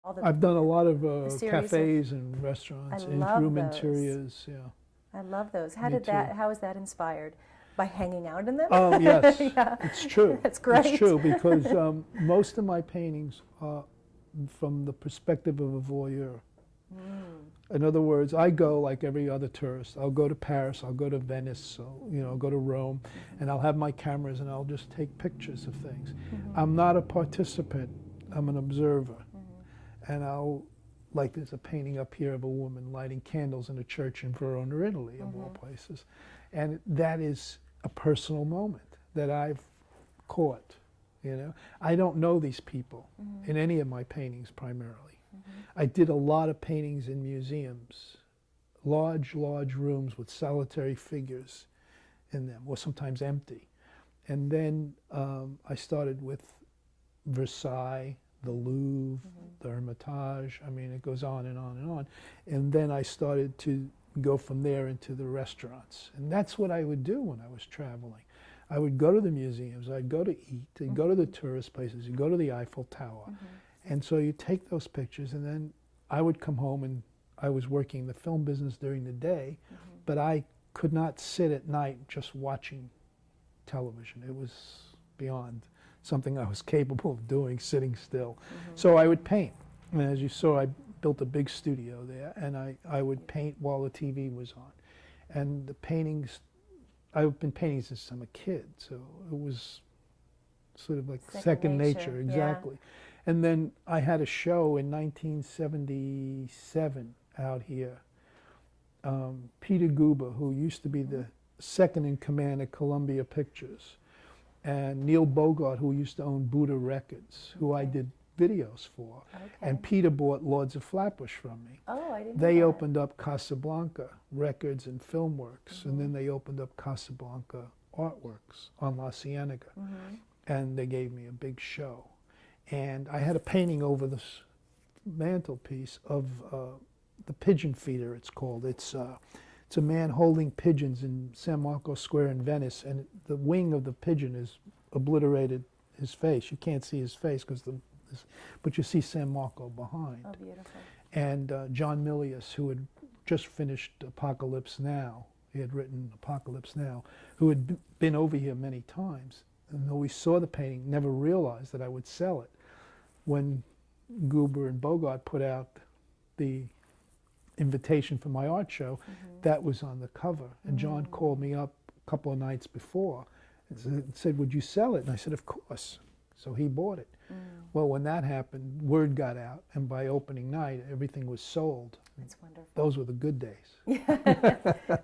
All the, I've done a lot of series cafes and restaurants, I and love room those. interiors. Yeah. I love those. How Me did that? too. How was that inspired? By hanging out in them? Yes, Yeah, it's true. that's great. It's true because most of my paintings are from the perspective of a voyeur. In other words, I go like every other tourist. I'll go to Paris, I'll go to Venice, I'll go to Rome, and I'll have my cameras and I'll just take pictures of things. I'm not a participant, I'm an observer. And like there's a painting up here of a woman lighting candles in a church in Verona, Italy, of all places. And that is a personal moment that I've caught, I don't know these people in any of my paintings primarily. I did a lot of paintings in museums, large rooms with solitary figures in them, or sometimes empty. And then I started with Versailles, the Louvre, the Hermitage. I mean, it goes on and on and on. And then I started to go from there into the restaurants. And that's what I would do when I was traveling. I would go to the museums, I'd go to eat, I'd go to the tourist places, you'd go to the Eiffel Tower. And so you take those pictures, and then I would come home, and I was working the film business during the day, but I could not sit at night just watching television. It was beyond something I was capable of doing, sitting still. So I would paint. And as you saw, I built a big studio there, and I would paint while the TV was on. And the paintings, I've been painting since I'm a kid, so it was sort of like second nature, exactly. Yeah. And then I had a show in 1977 out here. Peter Guber, who used to be the second in command at Columbia Pictures, and Neil Bogart, who used to own Buddha Records, who I did videos for. And Peter bought Lords of Flatbush from me. Oh, I didn't know They that. opened up Casablanca Records and Filmworks, and then they opened up Casablanca Artworks on La Cienega. And they gave me a big show. And I had a painting over this mantelpiece of the pigeon feeder, it's called. It's a man holding pigeons in San Marco Square in Venice, and the wing of the pigeon is obliterated his face. You can't see his face, but you see San Marco behind. Oh, beautiful. And John Milius, who had just finished Apocalypse Now, he had written Apocalypse Now, who had been over here many times, and though we saw the painting, never realized that I would sell it. When Guber and Bogart put out the invitation for my art show, that was on the cover. And John called me up a couple of nights before and said, would you sell it? And I said, of course. So he bought it. Well, when that happened, word got out, and by opening night, everything was sold. That's wonderful. Those were the good days.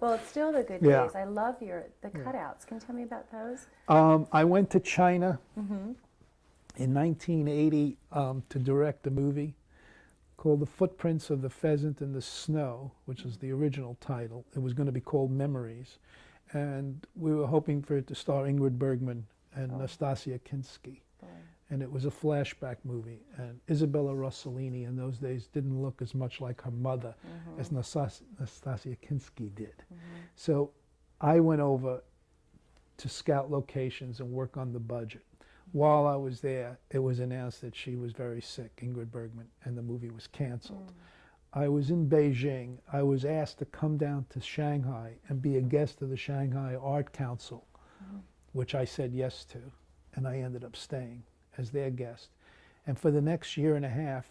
Well, it's still the good days. I love the cutouts. Can you tell me about those? I went to China in 1980 to direct a movie called The Footprints of the Pheasant in the Snow, which is the original title. It was going to be called Memories. And we were hoping for it to star Ingrid Bergman and Nastasia Kinski. And it was a flashback movie. And Isabella Rossellini in those days didn't look as much like her mother as Nastasia Kinski did. So I went over to scout locations and work on the budget. While I was there, it was announced that she was very sick, Ingrid Bergman, and the movie was canceled. I was in Beijing. I was asked to come down to Shanghai and be a guest of the Shanghai Art Council, which I said yes to, and I ended up staying as their guest. And for the next year and a half,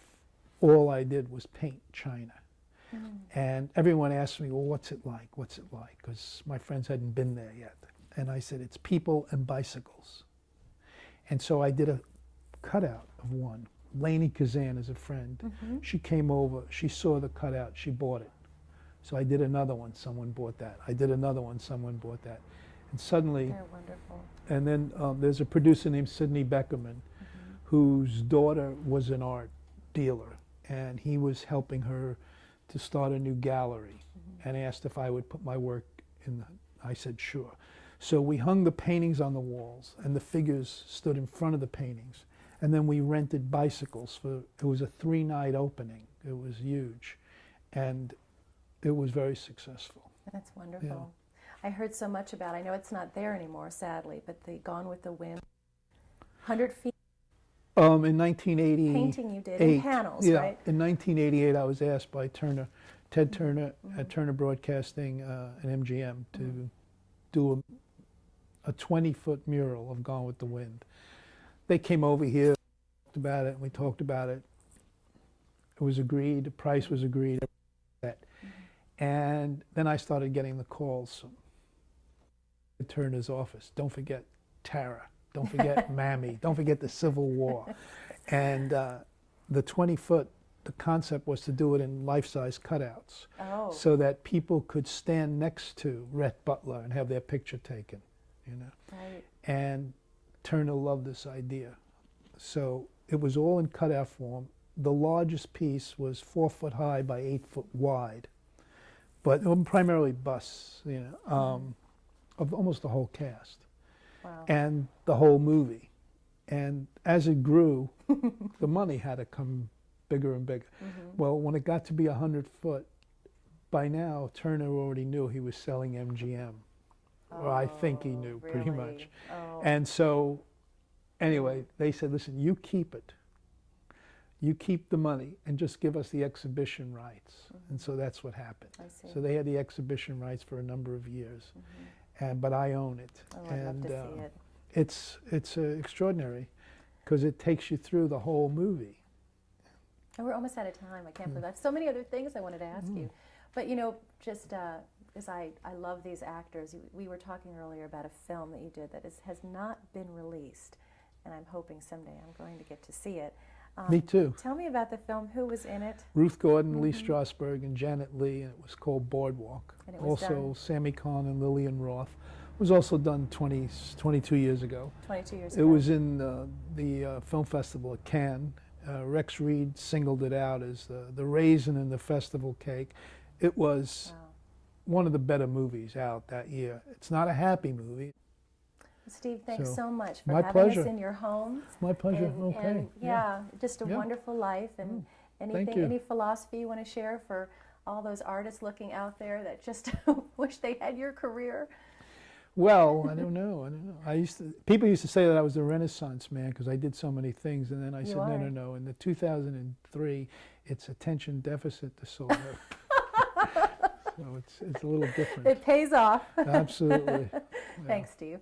all I did was paint China. And everyone asked me, well, what's it like? What's it like? Because my friends hadn't been there yet. And I said, it's people and bicycles. And so I did a cutout of one. Lainey Kazan is a friend. She came over, she saw the cutout, she bought it. So I did another one, someone bought that. I did another one, someone bought that. And suddenly, They're wonderful. And then there's a producer named Sidney Beckerman, whose daughter was an art dealer, and he was helping her to start a new gallery, and asked if I would put my work in. I said sure. So we hung the paintings on the walls, and the figures stood in front of the paintings, and then we rented bicycles for. It was a 3-night opening. It was huge, and it was very successful. That's wonderful. Yeah. I heard so much about, I know it's not there anymore, sadly, but the Gone with the Wind, 100 feet. In 1988. Painting you did in panels, yeah, right? in 1988, I was asked by Ted Turner at Turner Broadcasting and MGM to do a 20-foot mural of Gone with the Wind. They came over here, talked about it, and we talked about it. It was agreed, the price was agreed, and then I started getting the calls from Turner's office. Don't forget Tara. Don't forget Mammy. Don't forget the Civil War. And the 20-foot, the concept was to do it in life-size cutouts, so that people could stand next to Rhett Butler and have their picture taken, you know. Right. And Turner loved this idea. So it was all in cutout form. The largest piece was 4 foot high by 8 foot wide, but primarily busts, you know, of almost the whole cast. Wow. And the whole movie. And as it grew, the money had to come bigger and bigger. Well, when it got to be 100 foot, by now Turner already knew he was selling MGM. Or I think he knew, pretty much. And so, anyway, they said, listen, you keep it. You keep the money and just give us the exhibition rights. And so that's what happened. I see. So they had the exhibition rights for a number of years. But I own it. I'd love to see it. It's extraordinary because it takes you through the whole movie. And we're almost out of time. I can't believe that. I have so many other things I wanted to ask you. But, you know, just as I love these actors, we were talking earlier about a film that you did that has not been released, and I'm hoping someday I'm going to get to see it. Me too. Tell me about the film. Who was in it? Ruth Gordon, Lee Strasberg, and Janet Leigh, and it was called Boardwalk. And it was also done. Sammy Kahn and Lillian Roth. It was also done 22 years ago. 22 years It ago. was in the film festival at Cannes. Rex Reed singled it out as the raisin in the festival cake. It was one of the better movies out that year. It's not a happy movie. Steve, thanks so much for my having pleasure. us in your home. My pleasure. And, Okay. and yeah, just a wonderful life. And anything, any philosophy you want to share for all those artists looking out there that just wish they had your career? Well, I don't know. People used to say that I was the Renaissance man because I did so many things, and then I said, no. In the 2003, it's attention deficit disorder. So it's a little different. It pays off. Absolutely. Thanks, Steve.